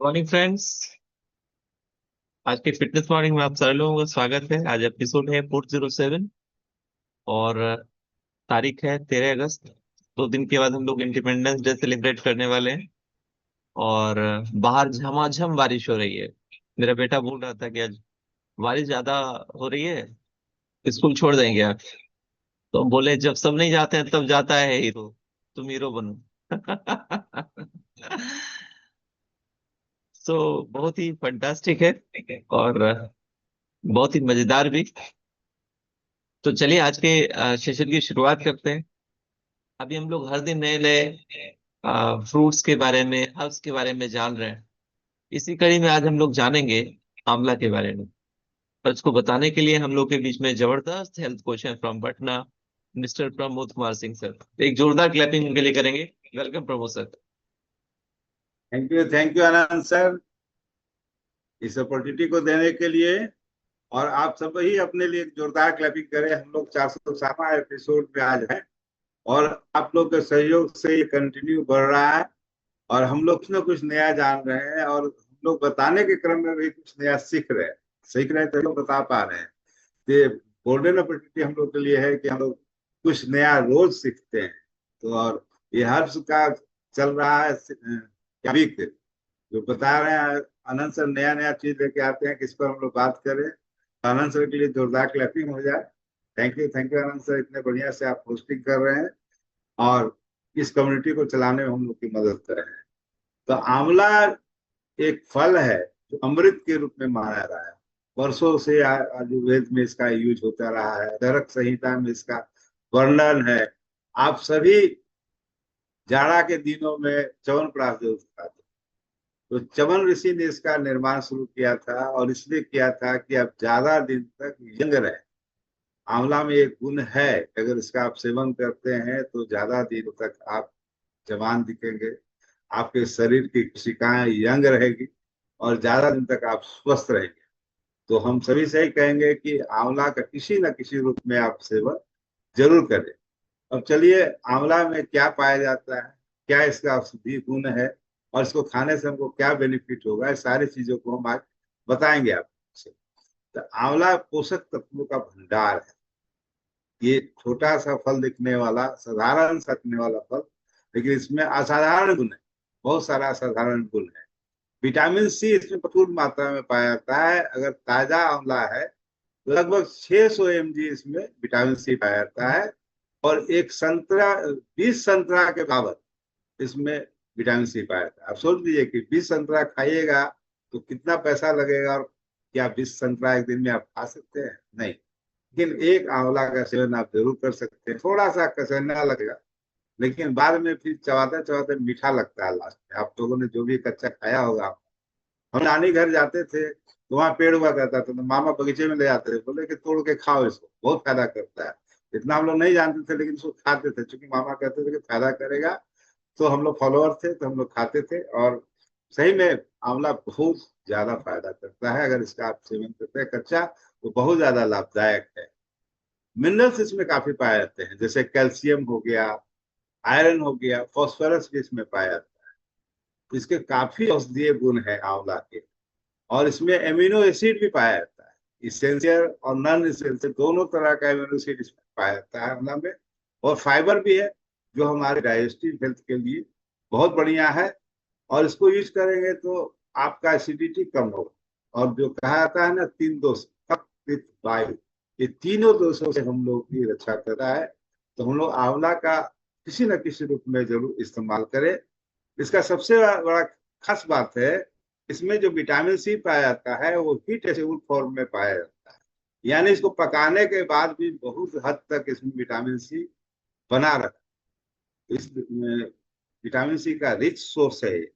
Morning friends. आज के fitness morning में आप सारे लोगों का स्वागत है। आज एपिसोड है 407 और तारीख है 13 अगस्त। 2 दिन के बाद हम लोग इंडिपेंडेंस डे सेलिब्रेट करने वाले हैं। और बाहर झमाझम बारिश हो रही है। मेरा बेटा बोल रहा था कि आज बारिश ज्यादा हो रही है, स्कूल छोड़ देंगे आप। तो हम बोले जब सब नहीं जाते हैं तब जाता है हीरो। तुम हीरो बनो। सो बहुत ही फंटास्टिक है और बहुत ही मजेदार भी। तो चलिए आज के सेशन की शुरुआत करते हैं। अभी हम लोग हर दिन नए नए फ्रूट्स के बारे में, हर्ब्स के बारे में जान रहे हैं। इसी कड़ी में आज हम लोग जानेंगे आंवला के बारे में। और इसको बताने के लिए हम लोग के बीच में जबरदस्त हेल्थ कोच हैं from Patna, mister Pramod Kumar Singh sir. एक जोरदार क्लैपिंग उनके लिए करेंगे। Welcome Pramod sir. Thank you Anand sir, इस अपॉर्चुनिटी को देने के लिए। और आप सब ही अपने लिए एक जोरदार क्लैपिंग करें। हम लोग 407वां एपिसोड पे आज हैं और आप लोग के सहयोग से ये कंटिन्यू बढ़ रहा है और हम लोग कुछ ना कुछ नया जान रहे हैं और हम लोग बताने के क्रम में भी कुछ नया सीख रहे हैं तो लोग बता पा रहे हैं। ये गोल्डन अपॉर्चुनिटी हम लोग के लिए है कि हम लोग कुछ नया रोज सीखते हैं। तो और ये हर्ष का चल रहा है क्या वीक जो बता रहे हैं। आनंद सर नया नया चीज लेके आते हैं, किस पर हम लोग बात करें। आनंद सर के लिए जोरदार क्लैपिंग हो जाए। थैंक यू आनंद सर, इतने बढ़िया से आप होस्टिंग कर रहे हैं और इस कम्युनिटी को चलाने में हम लोग की मदद कर रहे हैं। तो आंवला एक फल है जो अमृत के रूप में माना रहा है। वर्षों से आयुर्वेद में इसका यूज होता रहा है, चरक संहिता में इसका वर्णन है। आप सभी जाड़ा के दिनों में च्यवनप्राश जरूर खाते। तो चमन ऋषि ने इसका निर्माण शुरू किया था और इसलिए किया था कि आप ज्यादा दिन तक यंग रहे। आंवला में एक गुण है, अगर इसका आप सेवन करते हैं तो ज्यादा दिन तक आप जवान दिखेंगे, आपके शरीर की कोशिकाएं यंग रहेगी और ज्यादा दिन तक आप स्वस्थ रहेंगे। तो हम सभी से ही कहेंगे कि आंवला का किसी न किसी रूप में आप सेवन जरूर करें। अब चलिए, आंवला में क्या पाया जाता है, क्या इसका औषधीय गुण है और इसको खाने से हमको क्या बेनिफिट होगा, इस सारी चीजों को हम आज बताएंगे आपसे। तो आंवला पोषक तत्वों का भंडार है। ये छोटा सा फल दिखने वाला, साधारण सा दिखने वाला फल, लेकिन इसमें असाधारण गुण है। बहुत सारा असाधारण गुण है। विटामिन सी इसमें प्रचुर मात्रा में पाया जाता है। अगर ताजा आंवला है तो लगभग 600 mg इसमें विटामिन सी पाया जाता है। और एक संतरा, 20 संतरा के बराबर इसमें विटामिन सी पाया जाता है। आप सोच लीजिए कि 20 संतरा खाइएगा तो कितना पैसा लगेगा। और क्या 20 संतरा एक दिन में आप खा सकते हैं? नहीं। लेकिन एक आंवला का सेवन आप जरूर कर सकते हैं। थोड़ा सा कसरना लगेगा, लेकिन बाद में फिर चबाते चबाते मीठा लगता है। लास्ट में आप लोगों ने जो भी कच्चा खाया होगा। हम नानी घर जाते थे तो वहाँ पेड़ हुआ करता था, तो मामा बगीचे में ले जाते थे, बोले कि तोड़ के खाओ, इसको बहुत फायदा करता है। इतना हम लोग नहीं जानते थे लेकिन इसको खाते थे, क्योंकि मामा कहते थे कि फायदा करेगा। तो हम लोग फॉलोअर थे तो हम लोग खाते थे। और सही में आंवला बहुत ज्यादा फायदा करता है। अगर इसका आप सेवन करते हैं कच्चा तो बहुत ज्यादा लाभदायक है। मिनरल्स इसमें काफी पाए जाते हैं, जैसे कैल्शियम हो गया, आयरन हो गया, फॉस्फोरस भी इसमें पाया जाता है। इसके काफी औषधीय गुण है आंवला के। और इसमें एमिनो एसिड भी पाया जाता है, इसेंशियल और नॉन इसेंशियल दोनों तरह का एमिनो एसिड इसमें पाया जाता है आंवला में। और फाइबर भी है जो हमारे डाइजेस्टिव हेल्थ के लिए बहुत बढ़िया है। और इसको यूज करेंगे तो आपका एसिडिटी कम होगा। और जो कहा जाता है ना, 3 दोष, कफ पित्त वायु, ये तीनों दोषों से हम लोग की रक्षा करता है। तो हम लोग आंवला का किसी न किसी रूप में जरूर इस्तेमाल करें। इसका सबसे बड़ा खास बात है, इसमें जो विटामिन सी पाया जाता है वो हीट एसिड फॉर्म में पाया जाता है। यानी इसको पकाने के बाद भी बहुत हद तक इसमें विटामिन सी बना रखा। इस विटामिन सी का रिच सोर्स है ये।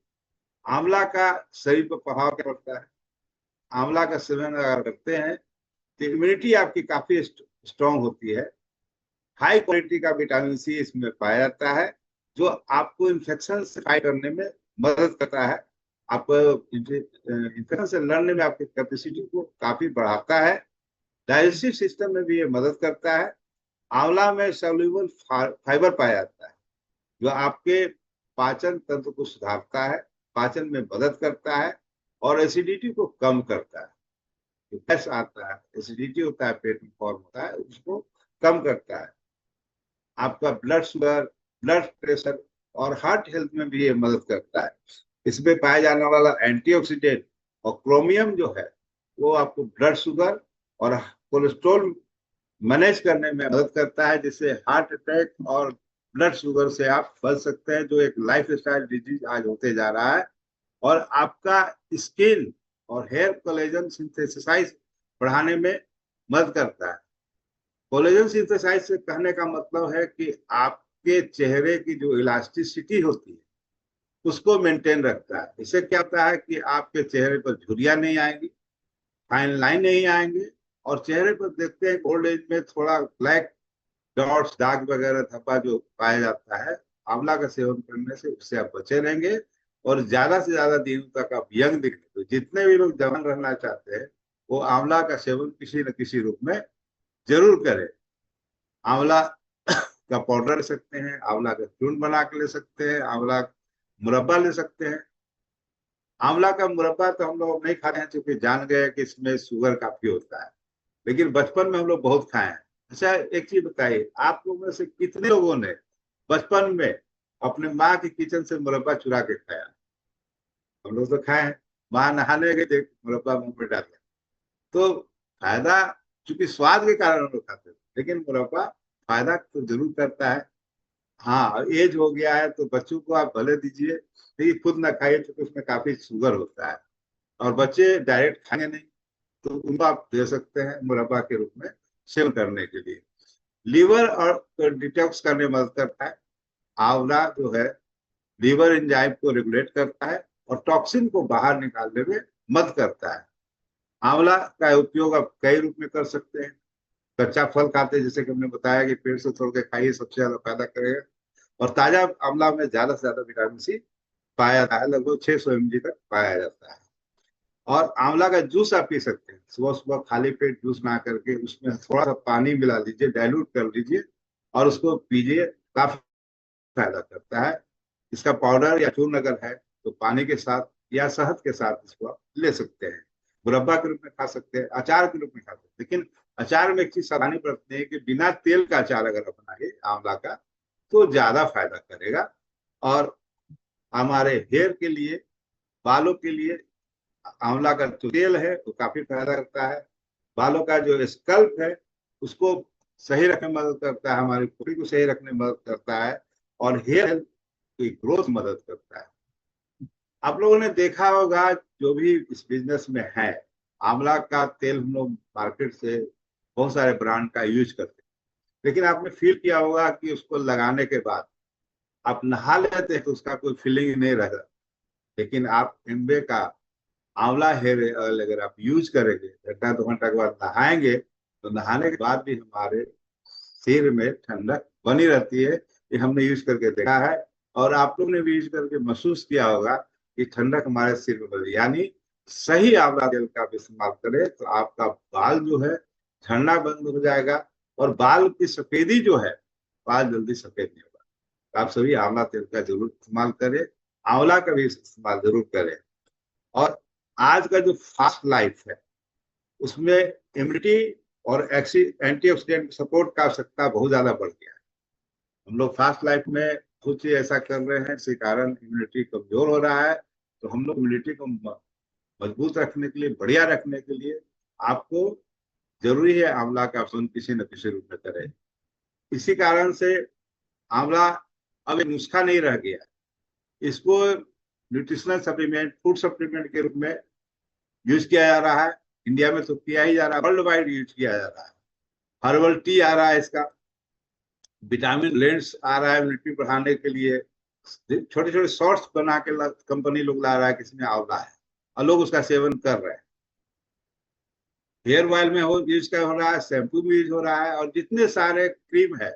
आंवला का शरीर पर प्रभाव क्या पड़ता है? आंवला का सेवन अगर करते हैं तो इम्यूनिटी आपकी काफी स्ट्रांग होती है। हाई क्वालिटी का विटामिन सी इसमें पाया जाता है, जो आपको इन्फेक्शन से फाइट करने में मदद करता है। आप इन्फेक्शन से लड़ने में आपकी कैपेसिटी को काफी बढ़ाता है। डाइजेस्टिव सिस्टम में भी ये मदद करता है। आंवला में सोल्यूबल फाइबर पाया जाता है, जो आपके पाचन तंत्र को सुधारता है। पाचन में मदद करता है और एसिडिटी को कम करता है। जो गैस आता है, एसिडिटी होता है, पेट में फॉर्म होता है, उसको कम करता है। आपका ब्लड शुगर, ब्लड प्रेशर और हार्ट हेल्थ में भी ये मदद करता है। इसमें पाया जाने वाला एंटीऑक्सीडेंट और क्रोमियम जो है वो आपको ब्लड शुगर और कोलेस्ट्रॉल मैनेज करने में मदद करता है, जिससे हार्ट अटैक और ब्लड शुगर से आप बच सकते हैं, जो एक लाइफ स्टाइल डिजीज आज होते जा रहा है। और आपका स्किन और हेयर कोलेजन सिंथेसाइज बढ़ाने में मदद करता है। कोलेजन सिंथेसाइज से कहने का मतलब है कि आपके चेहरे की जो इलास्टिसिटी होती है उसको मेंटेन रखता है। इससे क्या होता है कि आपके चेहरे पर झुर्रियां नहीं आएंगी, फाइन लाइन नहीं आएंगे, और चेहरे पर देखते हैं ओल्ड एज में थोड़ा ब्लैक डॉट्स, दाग वगैरह धब्बा जो पाया जाता है, आंवला का सेवन करने से उससे आप बचे रहेंगे और ज्यादा से ज्यादा दिनों तक आप यंग दिखेंगे। तो जितने भी लोग जवान रहना चाहते हैं वो आंवला का सेवन किसी न किसी रूप में जरूर करें। आंवला का पाउडर ले सकते हैं, आंवला का चूर्ण बना के ले सकते हैं, आंवला मुरब्बा ले सकते हैं। आंवला का मुरब्बा तो हम लोग नहीं खाते हैं क्योंकि जान गए कि इसमें शुगर काफी होता है, लेकिन बचपन में हम लोग बहुत खाए हैं। अच्छा, एक चीज बताइए, आप लोगों में से कितने लोगों ने बचपन में अपने माँ के किचन से मुरब्बा चुरा के खाया? हम लोग तो खाए हैं। माँ नहाने गए, देख मुरब्बा मुंह में डाल दिया। तो फायदा, चूंकि स्वाद के कारण हम लोग खाते थे, लेकिन मुरब्बा फायदा तो जरूर करता है। हाँ, एज हो गया है तो बच्चों को आप भले दीजिए, लेकिन खुद ना खाइए क्योंकि उसमें काफी शुगर होता है और बच्चे डायरेक्ट खाएंगे नहीं, तो उनको आप दे सकते हैं मुरब्बा के रूप में सेवन करने के लिए। लीवर और डिटॉक्स करने में मदद करता है। आंवला जो है लीवर एंजाइम को रेगुलेट करता है और टॉक्सिन को बाहर निकालने में मदद करता है। आंवला का उपयोग आप कई रूप में कर सकते हैं। कच्चा फल खाते हैं, जैसे कि हमने बताया कि पेड़ से तोड़ के खाइए, सबसे ज्यादा फायदा करेगा। और ताजा आंवला में ज्यादा से ज्यादा विटामिन सी पाया जाता है, लगभग 600 mg तक पाया जाता है। और आंवला का जूस आप पी सकते हैं। सुबह सुबह खाली पेट जूस बना करके उसमें थोड़ा सा पानी मिला लीजिए, डाइल्यूट कर लीजिए और उसको पीजिए, काफी फायदा करता है। इसका पाउडर या चूर्ण अगर है तो पानी के साथ या शहद के साथ इसको आप ले सकते हैं। मुरब्बा के रूप में खा सकते हैं, अचार के रूप में खा सकते हैं। लेकिन अचार में एक चीज सावधानी बरतनी है कि बिना तेल का अचार अगर अपनाए आंवला का तो ज्यादा फायदा करेगा। और हमारे हेयर के लिए, बालों के लिए आंवला का जो तेल है वो काफी फायदा करता है। बालों का जो स्कल्प है उसको सही रखने में मदद करता है, हमारी पुरी को सही रखने में मदद करता है और हेयर की ग्रोथ मदद करता है। आप लोगों ने देखा होगा जो भी इस बिजनेस में है, आंवला का तेल हम लोग मार्केट से बहुत सारे ब्रांड का यूज करते हैं, लेकिन आपने फील किया होगा कि उसको लगाने के बाद आप नहा लेते हैं तो उसका कोई फीलिंग नहीं रहता। लेकिन आप इनबे का आंवला हेयर ऑयल अगर आप यूज करेंगे, घंटा 2 घंटा के बाद नहाएंगे, तो नहाने के बाद भी हमारे सिर में ठंडक बनी रहती है। ये हमने यूज करके देखा है और आप लोग ने भी यूज करके महसूस किया होगा कि ठंडक हमारे सिर में बनी। यानी सही आंवला तेल का आप इस्तेमाल करें तो आपका बाल जो है झड़ना बंद हो जाएगा और बाल की सफेदी जो है, बाल जल्दी सफेद नहीं होगा। तो आप सभी आंवला तेल का जरूर इस्तेमाल करें, आंवला का भी इस्तेमाल जरूर करें। और आज का जो फास्ट लाइफ है उसमें इम्यूनिटी और एंटीऑक्सीडेंट सपोर्ट का आवश्यकता बहुत ज्यादा बढ़ गया है। हम लोग फास्ट लाइफ में कुछ चीज ऐसा कर रहे हैं जिसके कारण इम्यूनिटी कमजोर हो रहा है। तो हम लोग इम्यूनिटी को मजबूत रखने के लिए, बढ़िया रखने के लिए आपको जरूरी है आंवला का सेवन किसी न किसी रूप में करें। इसी कारण से आंवला अब एक नुस्खा नहीं रह गया, इसको न्यूट्रिशनल सप्लीमेंट, फूड सप्लीमेंट के रूप में यूज किया जा रहा है। इंडिया में तो किया ही जा रहा है, वर्ल्ड वाइड यूज किया जा रहा है। हर्बल टी आ रहा है, इसका विटामिन लेंस आ रहा है इम्यूनिटी बढ़ाने के लिए। छोटे छोटे शॉर्ट्स बना के कंपनी लोग ला रहा है कि इसमें आंवला है और लोग उसका सेवन कर रहे हैं। हेयर ऑयल में हो यूज कर हो रहा है, शैम्पू में यूज हो रहा है और जितने सारे क्रीम है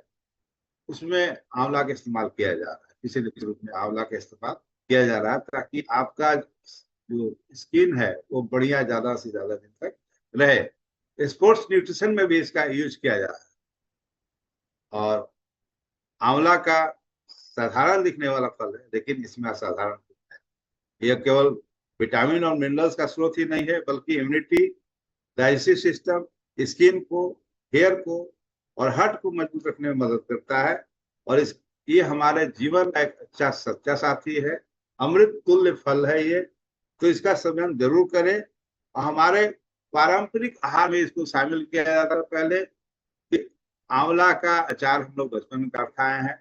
उसमें आंवला का इस्तेमाल किया जा रहा है। किसी न किसी रूप में आंवला का इस्तेमाल किया जा रहा है ताकि आपका जो स्किन है वो बढ़िया ज्यादा से ज्यादा दिन तक रहे। स्पोर्ट्स न्यूट्रिशन में भी इसका यूज किया जा रहा है। और आंवला का साधारण दिखने वाला फल है लेकिन इसमें असाधारण है। यह केवल विटामिन और मिनरल्स का स्रोत ही नहीं है, बल्कि इम्यूनिटी, डाइजेस्टिव सिस्टम, स्किन को, हेयर को और हार्ट को मजबूत रखने में मदद करता है। और इस ये हमारे जीवन का एक अच्छा सच्चा साथी है, अमृत तुल्य फल है ये। तो इसका सेवन जरूर करें। और हमारे पारंपरिक आहार में इसको शामिल किया जाता है पहले कि आंवला का अचार हम लोग बचपन में खाए हैं।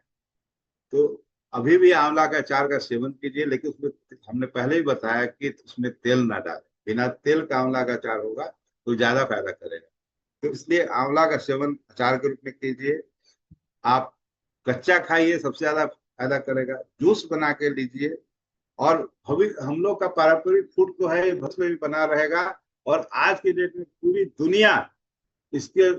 तो अभी भी आंवला का अचार का सेवन कीजिए, लेकिन उसमें हमने पहले ही बताया कि उसमें तेल ना डालें। बिना तेल का आंवला का अचार होगा तो ज्यादा फायदा करेगा। तो इसलिए आंवला का सेवन अचार के रूप में कीजिए। आप कच्चा खाइए, सबसे ज्यादा फायदा करेगा। जूस बना के लीजिए। और अभी हम लोग का पारंपरिक फूड तो है, भविष्य में भी बना रहेगा। और आज की डेट में पूरी दुनिया इसके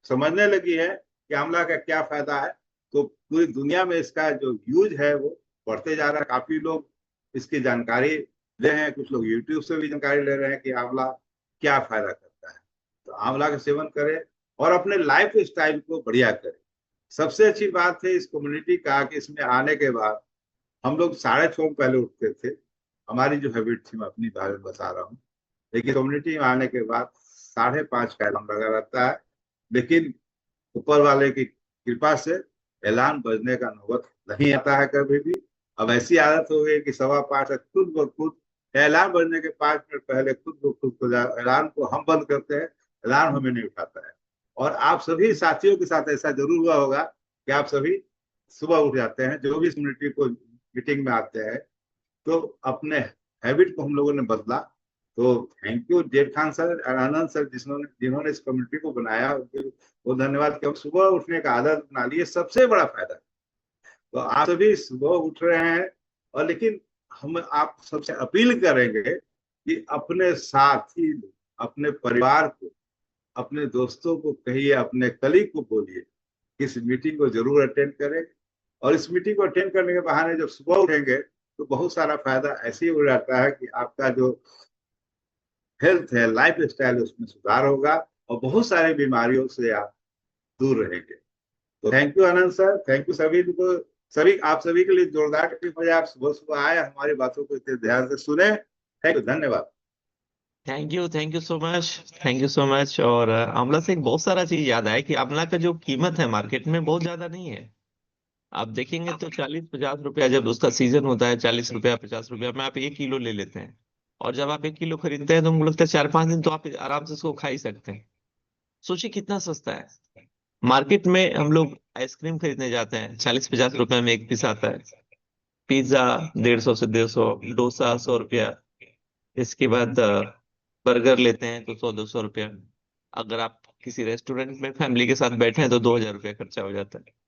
समझने लगी है कि आंवला का क्या फायदा है। तो पूरी दुनिया में इसका जो यूज है वो बढ़ते जा रहा है। काफी लोग इसकी जानकारी ले रहे हैं, कुछ लोग यूट्यूब से भी जानकारी ले रहे हैं कि आंवला क्या फायदा करता है। तो आंवला का सेवन करें और अपने लाइफ स्टाइल को बढ़िया करें। सबसे अच्छी बात है इस कम्युनिटी का कि इसमें आने के बाद हम लोग 6:30 में पहले उठते थे। हमारी जो हैबिट थी, मैं अपनी बारे में बता रहा हूँ। लेकिन कम्युनिटी में आने के बाद 5:30 का अलार्म लगा रहता है। लेकिन ऊपर वाले की कृपा से अलार्म बजने का नौबत नहीं आता है कभी भी। अब ऐसी आदत हो गई कि 5:15 तक खुद ब खुद अलार्म बजने के 5 मिनट पहले खुद ब खुद को अलार्म को हम बंद करते हैं। अलार्म हमें नहीं उठाता है। और आप सभी साथियों के साथ ऐसा जरूर हुआ होगा कि आप सभी सुबह उठ जाते हैं, जो भी इस कम्युनिटी को मीटिंग में आते हैं। तो अपने हैबिट को हम लोगों ने बदला। तो थैंक यू जेठ खान सर और आनंद सर, जिन्होंने जिन्होंने इस कम्युनिटी को बनाया, वो धन्यवाद कि हम सुबह उठने का आदत बना लिए। सबसे बड़ा फायदा, तो आप सभी सुबह उठ रहे हैं। और लेकिन हम आप सबसे अपील करेंगे कि अपने साथी, अपने परिवार को, अपने दोस्तों को कहिए, अपने कलीग को बोलिए इस मीटिंग को जरूर अटेंड करें। और इस मीटिंग को अटेंड करने के बहाने जब सुबह उठेंगे तो बहुत सारा फायदा ऐसे ही हो जाता है कि आपका जो हेल्थ है, लाइफ स्टाइल है, उसमें सुधार होगा और बहुत सारी बीमारियों से आप दूर रहेंगे। तो thank you Anand sir, thank you सभी को। सभी आप सभी के लिए जोरदार ताली बजाए। आप सुबह सुबह आए, हमारी बातों को इतने ध्यान से सुने। थैंक यू, धन्यवाद। Thank you so much, thank you so much. और आंवला से एक बहुत सारा चीज याद आया कि आंवला का जो कीमत है मार्केट में बहुत ज्यादा नहीं है। आप देखेंगे तो 40-50 रुपया जब उसका सीजन होता है, 40 रुपया 50 रुपया में आप 1 किलो ले लेते हैं। और जब आप 1 किलो खरीदते हैं तो मुझे लगता है 4-5 दिन तो आप आराम से उसको खा ही सकते हैं। सोचिए कितना सस्ता है। मार्केट में हम लोग आइसक्रीम खरीदने जाते हैं, 40-50 रुपए में एक पीस आता है। पिज्जा 150 से 150, डोसा 100 रुपया। इसके बाद बर्गर लेते हैं तो 100-200 रुपया। अगर आप किसी रेस्टोरेंट में फैमिली के साथ बैठे हैं तो 2,000 रुपया खर्चा हो जाता है।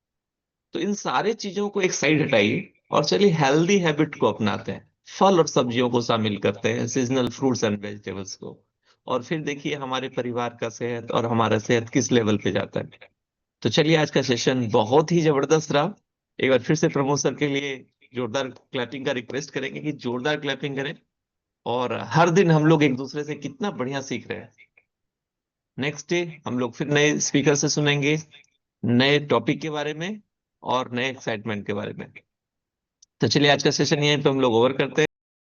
तो इन सारे चीजों को एक साइड हटाइए और चलिए हेल्दी हैबिट को अपनाते हैं। फल और सब्जियों को शामिल करते हैं, सीजनल फ्रूट्स एंड वेजिटेबल्स को। और फिर देखिए हमारे परिवार का सेहत और हमारा सेहत किस लेवल पे जाता है। तो चलिए आज का सेशन बहुत ही जबरदस्त रहा। एक बार फिर से प्रमोद सर के लिए जोरदार क्लैपिंग का रिक्वेस्ट करेंगे कि जोरदार क्लैपिंग करें। और हर दिन हम लोग एक दूसरे से कितना बढ़िया सीख रहे हैं। नेक्स्ट डे हम लोग फिर नए स्पीकर से सुनेंगे, नए टॉपिक के बारे में और नए एक्साइटमेंट के बारे में। तो चलिए आज का सेशन यहीं पे हम लोग ओवर करते हैं।